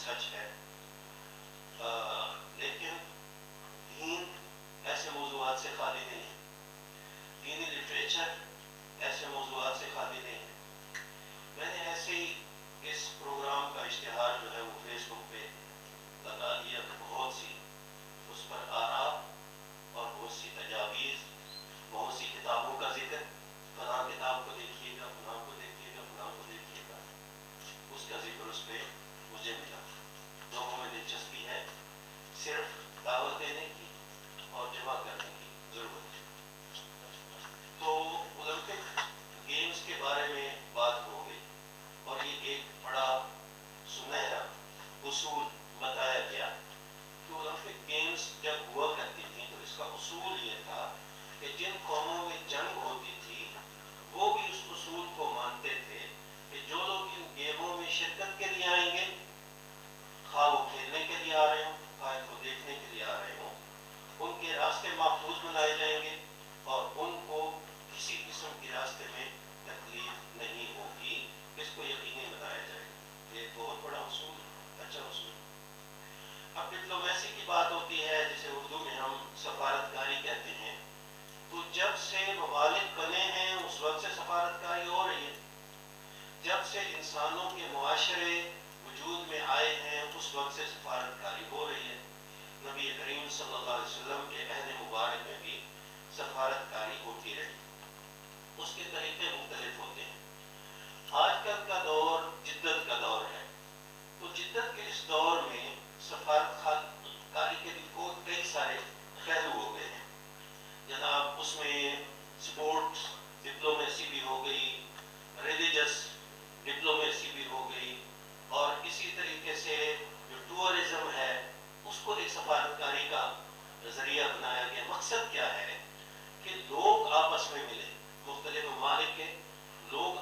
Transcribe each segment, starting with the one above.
سچ ہے، لیکن دین ایسے موضوعات سے خالی نہیں ہے، دینی لٹریچر ایسے موضوعات سے خالی نہیں ہے۔ میں نے ایسے ہی اس پروگرام کا اشتہار جو ہے وہ فیس بک پہ لگا دیا، بہت سی اس پر آراء اور بہت سی تجاویز، بہت سی کتابوں کا ذکر، فلاں کتاب کو دیکھیے گا، فلاں کو دیکھیے گا، فلاں کو دیکھیے گا، اس کا ذکر اس پہ مجھے ملا۔ لوگوں میں دلچسپی ہے، صرف دعوت دینے کی اور جمع کرنے کی ضرورت ہے۔ تو اولمپک گیمز کے بارے میں بات ہو گئی اور یہ ایک بڑا سنہرا اصول بتایا گیا کہ اولمپک گیمز جب ہوا کرتی تھیں تو اس کا اصول یہ تھا کہ جن قوموں میں جنگ ہوتی تھی وہ بھی اس اصول کو مانتے تھے کہ جو لوگ ان گیموں میں شرکت کے لیے آئیں گے، خواہ وہ کھیلنے کے لیے آ رہے ہوں، خواہ وہ دیکھنے کے لیے آ رہے ہوں، ان کے راستے محفوظ بنائے جائیں گے اور ان کو کسی قسم کی راستے میں تکلیف نہیں ہوگی، اس کو یقینی بنایا جائے گا۔ یہ ایک بہت بڑا اصول ہے، اچھا اصول۔ اب ڈپلومیسی کی بات ہوتی ہے، جسے اردو میں ہم سفارتکاری کہتے ہیں، تو جب سے ممالک بنے ہیں اس وقت سے سفارتکاری ہو رہی ہے، جب سے انسانوں کے معاشرے وجود میں آئے ہیں اس وقت سے سفارتکاری ہو رہی ہے۔ نبی کریم صلی اللہ علیہ وسلم کے عہد مبارک میں بھی سفارتکاری ہوتی رہی، اس کے طریقے مختلف ہوتے ہیں۔ آج کل کا دور جدت کا دور ہے، تو جدت کے اس دور میں سفارتکاری کے بھی کئی سارے پہلو ہو گئے ہیں جناب۔ اس میں سپورٹس ڈپلومیسی بھی ہو گئی، ریلیجس ڈپلومیسی بھی ہو گئی، اور اسی طریقے سے جو ٹورزم ہے اس کو ایک سفارتکاری کا ذریعہ بنایا گیا۔ مقصد کیا ہے کہ لوگ آپس میں ملیں، مختلف ممالک کے لوگ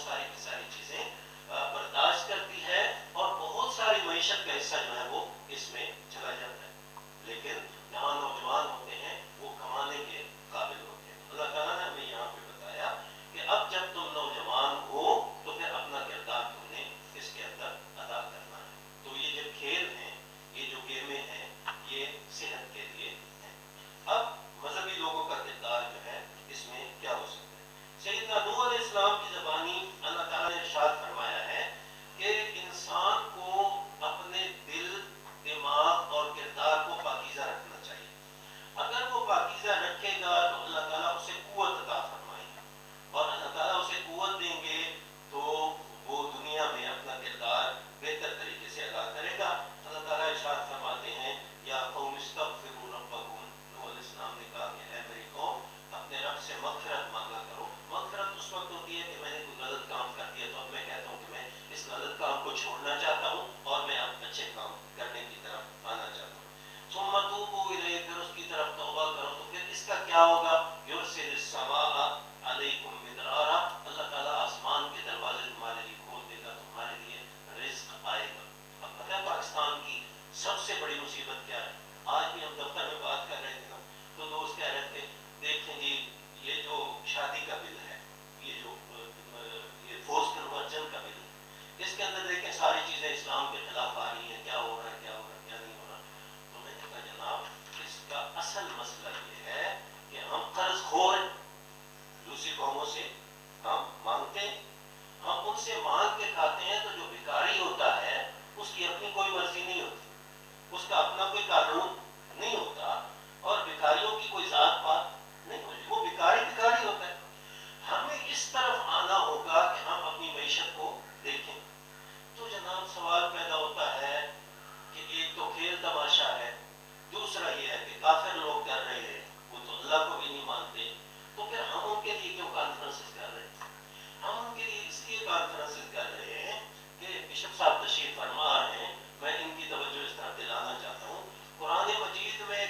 ساری کی ساری چیزیں برداشت کرتی ہے اور بہت ساری معیشت کا حصہ جو ہے وہ اس میں چلا جاتا ہے، لیکن جہاں نوجوان ہوتے ہیں وہ کمانے کے قابل ہوتے ہیں۔ اللہ تعالیٰ نے ہمیں یہاں پہ بتایا کہ اب جب تم نوجوان ہو تو پھر اپنا کردار تم نے اس کے اندر ادا کرنا ہے۔ تو یہ جو کھیل ہیں، یہ جو گیمیں ہیں، یہ صحت کے لیے ہیں۔ اب مذہبی لوگوں کا کردار جو ہے اس میں کیا ہو سکتا ہے؟ سیدنا نوح علیہ السلام کی زبانی اللہ تعالیٰ نے ارشاد فرمایا ہے کہ انسان کو اپنے دل، دماغ اور کردار کو پاکیزہ رکھنا چاہیے۔ اگر وہ پاکیزہ رکھے گا تو اللہ تعالیٰ اسے قوت عطا فرمائے گا، اور اللہ تعالیٰ اسے قوت دیں گے تو وہ دنیا میں اپنا کردار بہتر طریقے سے ادا کرے گا۔ اللہ تعالیٰ ارشاد فرماتے ہیں یا قوم استغفروا ربکم، نوح علیہ السلام نے کہا کہ اے میری قوم اپنے رب سے مغفرت مانگا کرو۔ مغفرت اس وقت ہوتی ہے کہ میں نے کوئی غلط کام کر دیا تو اب میں کہتا ہوں کہ میں اس غلط کام کو چھوڑنا چاہتا ہوں اور میں اب اچھے کام کرنے کی طرف آنا چاہتا ہوں۔ ثم توبوا الیہ، پھر اس کی طرف توبہ کرو تو پھر اس کا کیا ہوگا؟ یرسل السماء علیکم مدرارا، اللہ تعالیٰ آسمان کے دروازے تمہارے لیے کھول دے گا، تمہارے لیے رزق آئے گا۔ اب پتہ ہے پاکستان کی سب سے بڑی مصیبت کیا ہے؟ آج بھی ہم دفتر میں بات کر رہے تھے نا، تو دوست کہہ رہے تھے دیکھیں جی یہ جو شادی کا بل ہے، یہ جو یہ فورس کنورجن کا بل ہے، اس کے اندر دیکھیں ساری چیزیں اسلام کے خلاف آ رہی ہیں، کیا ہو رہا ہے، کیا ہو رہا ہے، کیا نہیں ہو رہا۔ تو میں نے کہا جناب اس کا اصل مسئلہ یہ ہے کہ ہم قرض خور ہیں، دوسری قوموں سے ہم مانگتے ہیں، ہم ان سے مانگ کے کھاتے ہیں، تو جو بھکاری ہوتا ہے اس کی اپنی کوئی مرضی نہیں ہوتی، اس کا اپنا کوئی قانون نہیں ہوتا، اور بھکاریوں کی کوئی ذات پات نہیں ہوتی، وہ بھکاری بھکاری ہوتا ہے۔ ہمیں اس طرف آنا ہوگا کہ ہم اپنی معیشت کو دیکھیں۔ تو جناب سوال پیدا ہوتا ہے کہ ایک تو کھیل تماشا ہے، دوسرا یہ ہے کہ کافر لوگ کر رہے ہیں، وہ تو اللہ کو بھی نہیں مانتے، تو پھر ہم ان کے لیے کیوں کانفرنسز کر رہے ہیں؟ ہم ان کے لیے اس لیے کانفرنسز کر رہے ہیں کہ بشپ صاحب تشریف فرما رہے ہیں، میں ان کی توجہ اس طرف دلانا چاہتا ہوں۔ قرآن مجید میں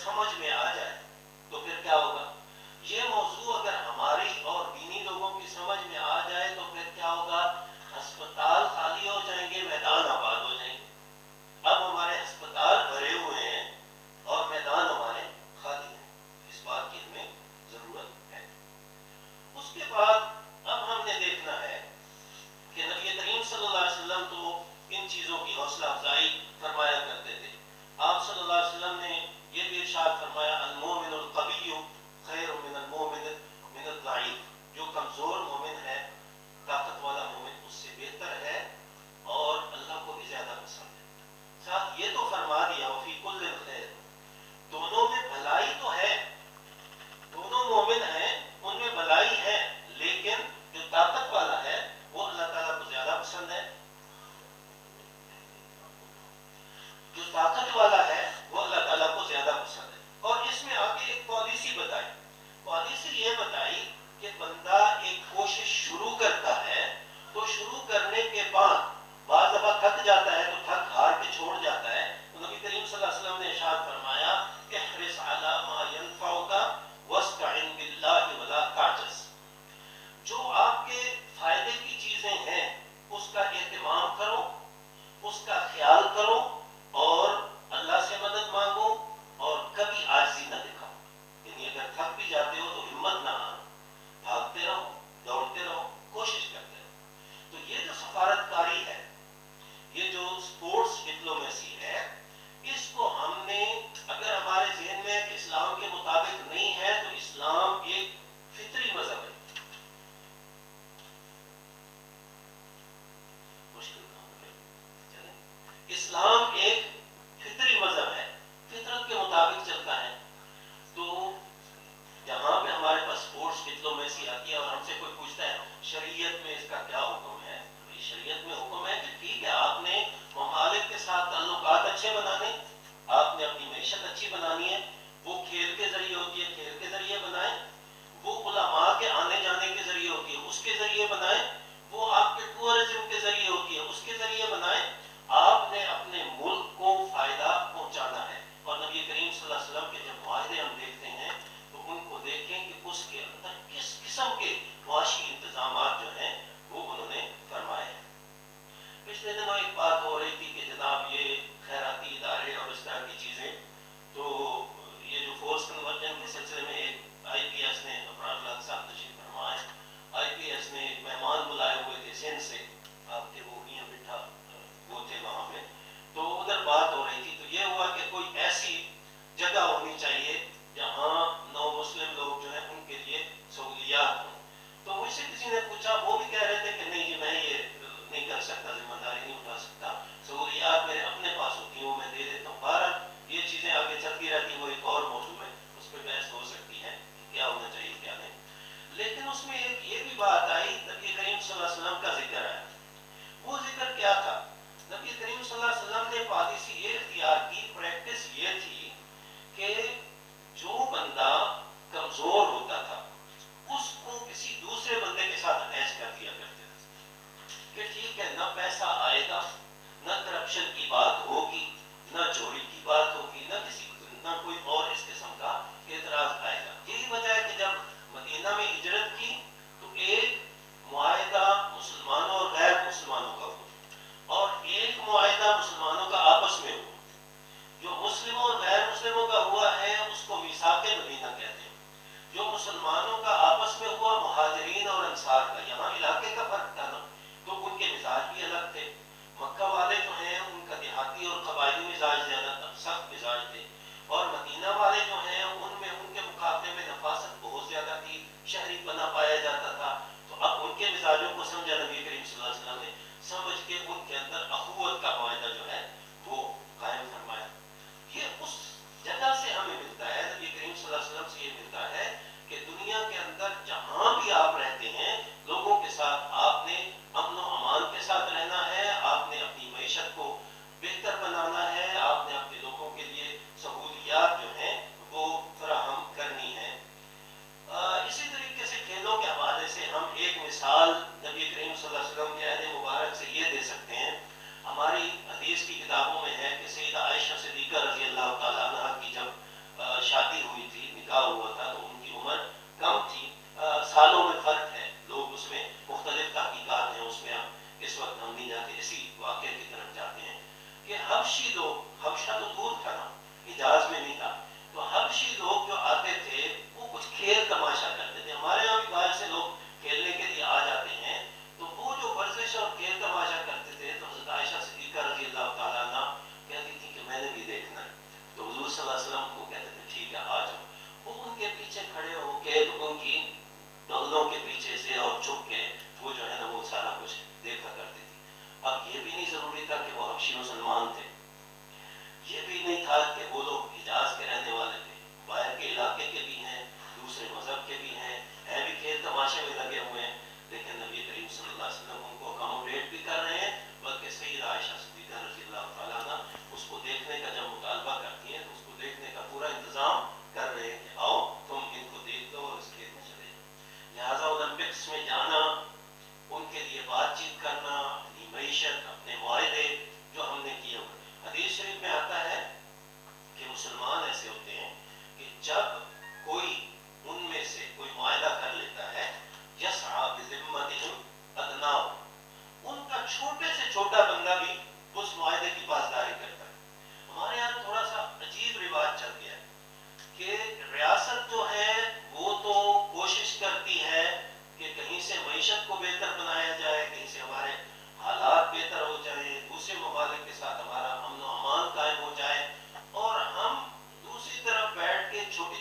سمجھ میں آ جائے تو پھر کیا ہوگا؟ یہ موضوع اگر ہماری اور دینی لوگوں کی سمجھ میں آ جائے تو پھر کیا ہوگا؟ ہسپتال خالی ہو جائیں گے، میدان آباد ہو جائیں گے۔ اب ہمارے ہسپتال بھرے ہوئے ہیں اور میدان ہمارے خالی ہیں، اس بات کی ہمیں ضرورت ہے۔ اس کے بعد اب ہم نے دیکھنا ہے کہ نبی کریم صلی اللہ علیہ وسلم تو ان چیزوں کی حوصلہ افزائی فرمایا کرتے تھے۔ آپ صلی اللہ علیہ وسلم نے یہ بھی ارشاد فرمایا، المومن القوی خیر من المومن من الضعیف، جو کمزور مومن ہے، طاقت والا مومن اس سے بہتر ہے اور اللہ کو بھی زیادہ پسند ہے۔ ساتھ یہ تو فرما دیا وفی کل خیر، دونوں میں بھلائی تو ہے، دونوں مومن ہیں ان میں بھلائی ہے، لیکن جو طاقت والا ہے وہ اللہ تعالیٰ کو زیادہ پسند ہے، جو طاقت والا ہے وہ اللہ تعالیٰ کو زیادہ پسند ہے۔ اور اس میں آگے ایک پالیسی بتائی، پالیسی یہ بتائی کہ بندہ ایک کوشش شروع کرتا ہے تو شروع کرنے کے بعد بعض دفعہ تھک جاتا ہے تو تھک ہار کے چھوڑ جاتا ہے، تو نبی کریم صلی اللہ علیہ وسلم نے ارشاد فرمایا، احرص علی ما ينفعک واستعن باللہ ولا تعجز، جو آپ کے فائدے کی چیزیں ہیں اس کا اہتمام کرو، اس کا خیال کرو اور اللہ سے مدد مانگو اور کبھی عاجزی نہ دکھاؤ۔ یعنی اگر تھک بھی جاتے ہو تو ہمت نہ ہارو، بھاگتے رہو، دوڑتے رہو، کوشش کرتے رہو۔ تو یہ جو سفارت کاری ہے، یہ جو سپورٹس ڈپلومیسی ہے، اس کو ہم نے اگر ہمارے ذہن میں کہ اسلام کے مطابق نہیں ہے تو اسلام ایک فطری مذہب ہے، اسلام ایک فطری مذہب ہے، فطرت کے مطابق چلتا ہے۔ تو جہاں پہ ہمارے پاس سپورٹس ڈپلومیسی آتی ہے اور ہم سے کوئی پوچھتا ہے شریعت میں اس کا کیا حکم ہے، شریعت میں حکم ہے کہ ٹھیک ہے آپ نے ممالک کے ساتھ تعلقات اچھے بنانے، آپ نے اپنی معیشت اچھی بنانی ہے، وہ کھیل کے ذریعے ہوتی ہے، کھیل کے ذریعے بنائیں، وہ علماء کے آنے جانے کے ذریعے ہوتی ہے، اس کے ذریعے بنائیں، وہ آپ کے ٹورزم کے ذریعے ہوتی ہے، اس کے ذریعے بنائیں۔ آپ نے اپنے ملک کو فائدہ پہنچانا ہے۔ اور نبی کریم صلی اللہ علیہ وسلم کے جب معاہدے ہم دیکھتے ہیں تو ان کو دیکھیں کہ اس کے اندر کس قسم کے معاشی انتظامات جو ہیں وہ انہوں نے فرمائے ہیں۔ پچھلے دنوں ایک بات ہو رہی تھی کہ جناب یہ خیراتی ادارے اور اس طرح کی چیزیں، تو یہ جو فورس کنورژن کے سلسلے میں ایک آئی پی ایس نے، افراد لاک صاحب تشریف فرما ہے، آئی پی ایس نے ایک مہمان بلائے ہوئے تھے سندھ سے، آپ کے وہ میاں بٹھا وہ تھے وہاں پہ، تو ادھر بات ہو رہی تھی، تو یہ ہوا کہ کوئی ایسی جگہ ہونی چاہیے جہاں نو مسلم لوگ جو ہیں ان کے لیے سہولیات ہوں۔ تو مجھ سے کسی نے پوچھا، وہ بھی کہہ رہے تھے کہ نہیں جی میں یہ نہیں کر سکتا، ذمہ داری نہیں اٹھا سکتا، سہولیات میرے اپنے پاس ہوتی ہیں وہ میں دے دیتا ہوں۔ بہرحال یہ چیزیں آگے چلتی رہتی، وہ ایک اور موضوع ہے، اس پہ بحث ہو سکتی ہے کہ کیا ہونا چاہیے کیا نہیں۔ لیکن اس میں ایک یہ بھی بات آئی، نبی کریم صلی اللہ علیہ وسلم کا ذکر ہے۔ وہ ذکر کیا تھا؟ نبی کریم صلی اللہ علیہ وسلم نے پالیسی یہ اختیار کی، پریکٹس یہ تھی کہ جو بندہ کمزور ہوتا تھا اس کو کسی دوسرے بندے کے ساتھ اٹیچ کر دیا کرتے تھے کہ ٹھیک ہے، نہ پیسہ آئے گا، نہ کرپشن کی بات ہوگی، نہ چوری کی بات ہوگی، نہ کوئی اور اس قسم کا اعتراض آئے گا۔ یہی وجہ ہے کہ جب مدینہ میں ہجرت کی تو ایک معاہدہ مسلمانوں اور غیر مسلمانوں کا ہوا اور ایک معاہدہ مسلمانوں کا آپس میں ہوا۔ جو مسلموں اور غیر مسلموں کا ہوا ہے اس کو میثاق مدینہ کہتے ہیں، جو مسلمانوں کا آپس میں ہوا مہاجرین اور انصار کا، یہاں علاقے کا فرق تھا نا، تو ان کے مزاج بھی الگ تھے۔ مکہ والے جو ہیں ان کا دیہاتی اور قبائلی مزاج زیادہ تھا، سخت مزاج تھے، اور مدینہ والے جو ہیں ان میں ان کے مقابلے میں نفاست بہت زیادہ تھی، شہری پناہ پایا جاتا تھا۔ تو اب ان کے مزاجوں کو سمجھا نبی کریم صلی اللہ علیہ وسلم نے، سمجھ کے ان کے اندر اخوت کا معاہدہ جو ہے وہ قائم فرمایا۔ یہ اس جگہ سے ہمیں ملتا ہے، نبی کریم صلی اللہ علیہ وسلم سے یہ ملتا ہے کہ دنیا کے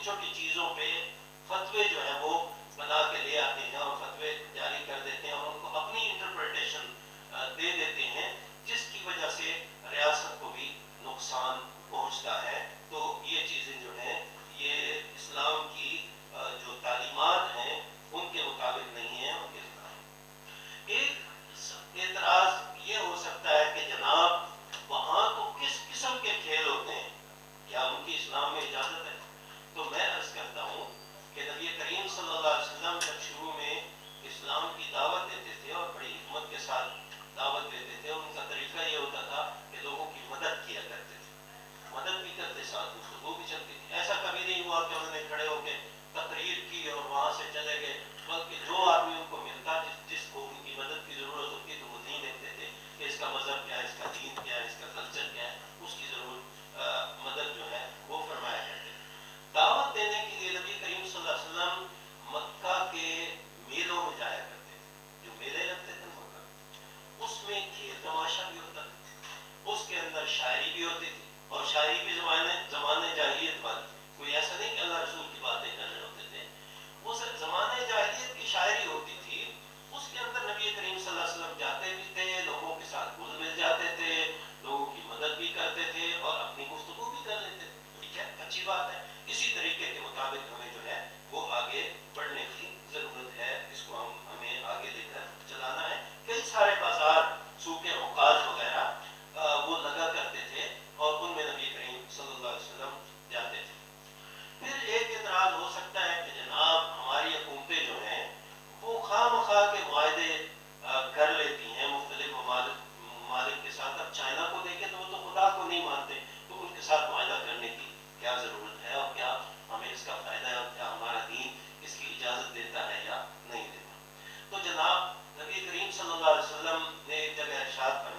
چھوٹی چیزوں پہ فتوے جو ہیں وہ بنا کے لے آتے ہیں اور فتوے جاری کر دیتے ہیں اور ان کو اپنی انٹرپریٹیشن دے دیتے ہیں، جس کی وجہ سے ریاست کو بھی نقصان پہنچتا ہے۔ تو یہ چیزیں جو ہیں یہ اسلام کی جو تعلیمات ہیں ان کے مطابق نہیں ہیں، ان کے خلاف۔ ایک اعتراض یہ ہو سکتا ہے کہ جناب وہاں تو کس قسم کے کھیل ہوتے ہیں، کیا ان کی اسلام میں اجازت ہے؟ تو میں عرض کرتا ہوں کہ نبی کریم صلی اللہ علیہ وسلم جب شروع میں اسلام کی دعوت دیتے تھے اور بڑی حکمت کے ساتھ دعوت دیتے تھے، ان کا طریقہ یہ ہوتا تھا کہ لوگوں کی مدد کیا کرتے تھے، مدد بھی کرتے، ساتھ گفتگو بھی چلتی تھی۔ ایسا کبھی نہیں ہوا کہ انہوں نے کھڑے ہو کے تقریر کی اور وہاں سے چلے گئے، بلکہ جو آدمی ان کو ملتا، جس کو ان کی مدد کی ضرورت ہوتی تو وہ نہیں دیکھتے تھے کہ اس کا مذہب کیا ہے، اس کا دین کیا ہے، اس کا کلچر کیا ہے، اس کی ضرورت مدد جو ہے وہ فرمایا کرتے تھے۔ دعوت دینے کے لیے نبی کریم صلی اللہ علیہ وسلم مکہ کے میلوں میں جایا کرتے تھے، جو میلے لگتے تھے مکہ، اس میں کھیل تماشا بھی ہوتا تھا، اس کے اندر شاعری بھی ہوتی تھی، اور شاعری بھی زمانے جاہلیت والی، کوئی ایسا نہیں کہ اللہ رسول کی باتیں کر رہے ہوتے تھے، وہ زمانے جاہلیت کی شاعری ہوتی تھی۔ اس کے اندر نبی کریم صلی اللہ علیہ وسلم جاتے بھی تھے، لوگوں کے ساتھ گھل مل جاتے تھے، لوگوں کی مدد بھی کرتے تھے اور اپنی گفتگو بھی کر لیتے تھے۔ ٹھیک ہے، اچھی بات ہے۔ اسی طریقے کے مطابق ہمیں جو ہے وہ آگے بڑھنے کی ضرورت ہے، اس کو ہمیں آگے لے کر چلانا ہے۔ کئی سارے بازار، سوق اوقات وغیرہ وہ لگا کرتے تھے اور ان میں نبی کریم صلی اللہ علیہ وسلم جاتے تھے۔ پھر ایک اعتراض ہو سکتا ہے کہ جناب ہماری حکومتیں جو ہیں وہ خواہ مخواہ کے معاہدے کر لیتی ہیں مختلف ممالک کے ساتھ۔ اب چائنا کو دیکھیں تو وہ تو خدا کو نہیں مانتے، تو ان کے ساتھ معاہدہ کرنے کی کیا ضرورت ہے، اور کیا ہمیں اس کا فائدہ ہے، اور کیا ہمارا دین اس کی اجازت دیتا ہے یا نہیں دیتا؟ تو جناب نبی کریم صلی اللہ علیہ وسلم نے ایک جگہ ارشاد فرمایا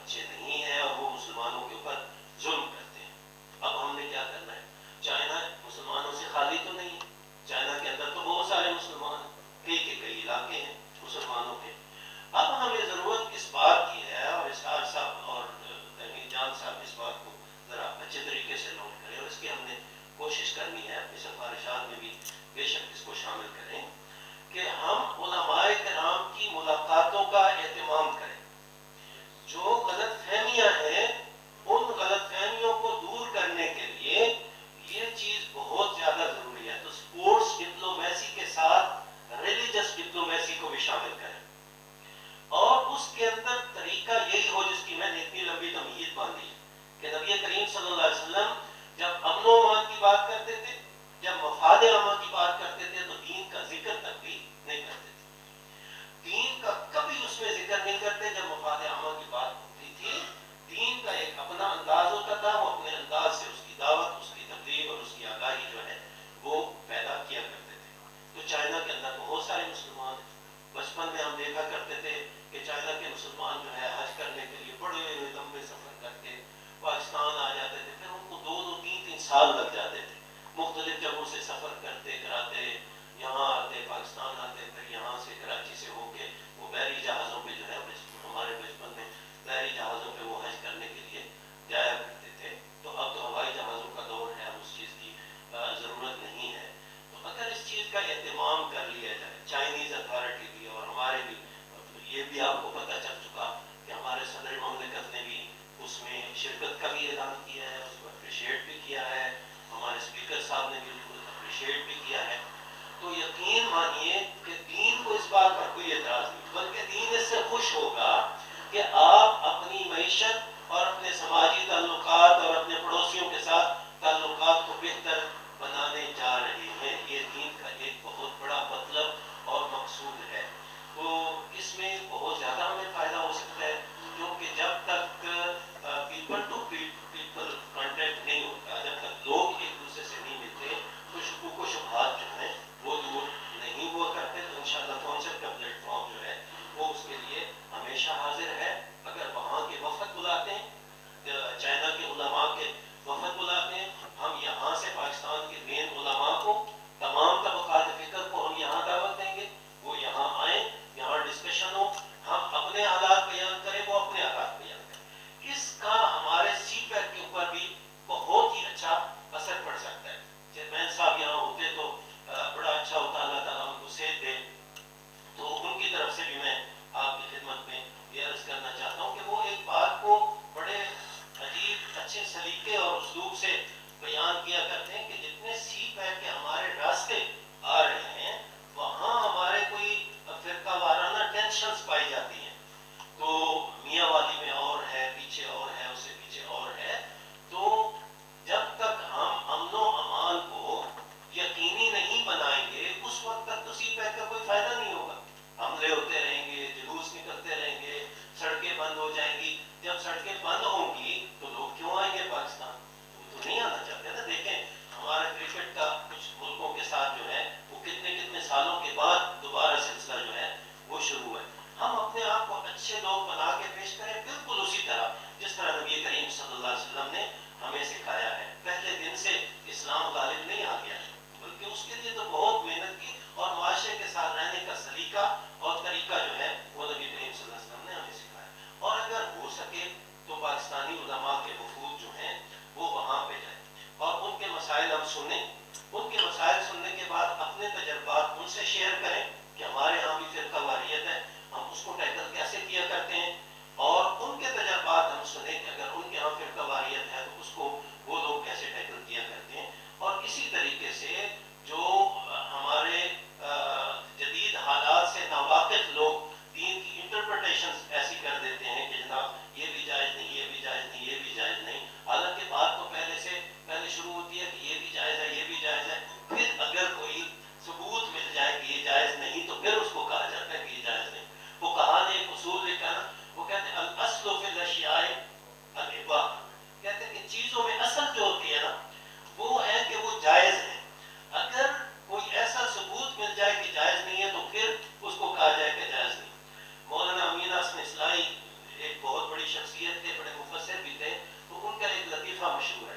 اچھے نہیں ہیں اور وہ مسلمانوں کے اوپر ظلم کرتے ہیں. اب ہم نے کیا کرنا ہے؟ چائنا مسلمانوں سے خالی تو نہیں ہے. چائنا کے اندر تو بہت سارے مسلمان ہیں، کئی علاقے ہیں مسلمانوں کے. اب ہمیں ضرورت اس بات کی ہے، اور اسحاق صاحب اور جان صاحب اس بات کو ذرا اچھے طریقے سے نوٹ کریں، اور اس کی ہم نے کوشش کرنی ہے اپنی سفارشات میں بھی بے شک اس کو شامل کریں کہ ہم علماء کرام کی ملاقاتوں کا اہتمام کریں. جو غلط فہمیاں ہیں ان غلط فہمیوں کو دور کرنے کے لیے یہ چیز بہت زیادہ ضروری ہے. تو اسپورٹس ڈپلومیسی کے ساتھ ریلیجس ڈپلومیسی کو بھی شامل کریں، اور اس کے اندر طریقہ یہی ہو جس کی میں نے اتنی لمبی تمہید باندھی ہے کہ نبی کریم صلی اللہ علیہ وسلم جب امن و امان کی بات کرتے تھے، جب مفاد عامہ کی بات کرتے تھے، تو دین کا ذکر تک بھی نہیں کرتے تھے. دین کا کبھی اس میں ذکر نہیں کرتے. جب مفاد عامہ کی بات ہوتی تھی، دین کا ایک اپنا انداز ہوتا تھا، وہ اپنے انداز سے اس کی دعوت، اس کی تبلیغ اور اس کی آگاہی جو ہے وہ پیدا کیا کرتے تھے. تو چائنا کے اندر بہت سارے مسلمان ہیں. بچپن میں ہم دیکھا کرتے تھے کہ چائنا کے مسلمان جو ہے حج کرنے کے لیے بڑے لمبے سفر کر کے پاکستان آ جاتے تھے. پھر ان کو 2-3 سال لگ جاتے تھے مختلف جگہوں سے سفر کرتے کراتے، یہاں آتے، پاکستان آتے، پھر یہاں سے کراچی سے ہو کے وہ بحری جہازوں پہ جو ہے ہمارے بچپن میں بحری جہازوں پہ وہ حج کرنے کے لیے جایا کرتے تھے. تو اب تو ہوائی جہازوں کا دور ہے، اب اس چیز کی ضرورت نہیں ہے. تو اگر اس چیز کا اہتمام کر لیا جائے، چائنیز اتھارٹی بھی اور ہمارے بھی، یہ بھی آپ کو پتہ چل چکا کہ ہمارے صدر مملکت نے بھی اس میں شرکت کا بھی اعلان کیا ہے، اس کو اپریشیٹ بھی کیا ہے، ہمارے اسپیکر صاحب نے بالکل اپریشیٹ بھی کیا ہے. تو یقین مانیے کہ دین کو اس بات پر کوئی اعتراض نہیں، بلکہ دین اس سے خوش ہوگا کہ آپ اپنی معیشت اور اپنے سماجی تعلقات اور اپنے پڑوسیوں کے ساتھ تعلقات کو بہتر بنانے جا رہے ہیں. یہ دین کا ایک بہت بڑا مطلب اور مقصود ہے. تو اس میں بہت زیادہ ہمیں فائدہ ہو سکتا ہے، کیونکہ جب تک پیپل ٹو پیپل کانٹیکٹ نہیں ہوتا، جب تک لوگ ایک دوسرے سے نہیں ملتے، تو شکوک و شبہات جو ہیں وہ دور نہیں ہوا کرتے. تو انشاءاللہ کانسیپٹ کا پلیٹ فارم جو ہے وہ اس کے لیے ہمیشہ حاضر ہے. اگر وہاں کے وفد بلاتے ہیں شخصیت تھے، بڑے مفسر بھی تھے، تو ان کا ایک لطیفہ مشہور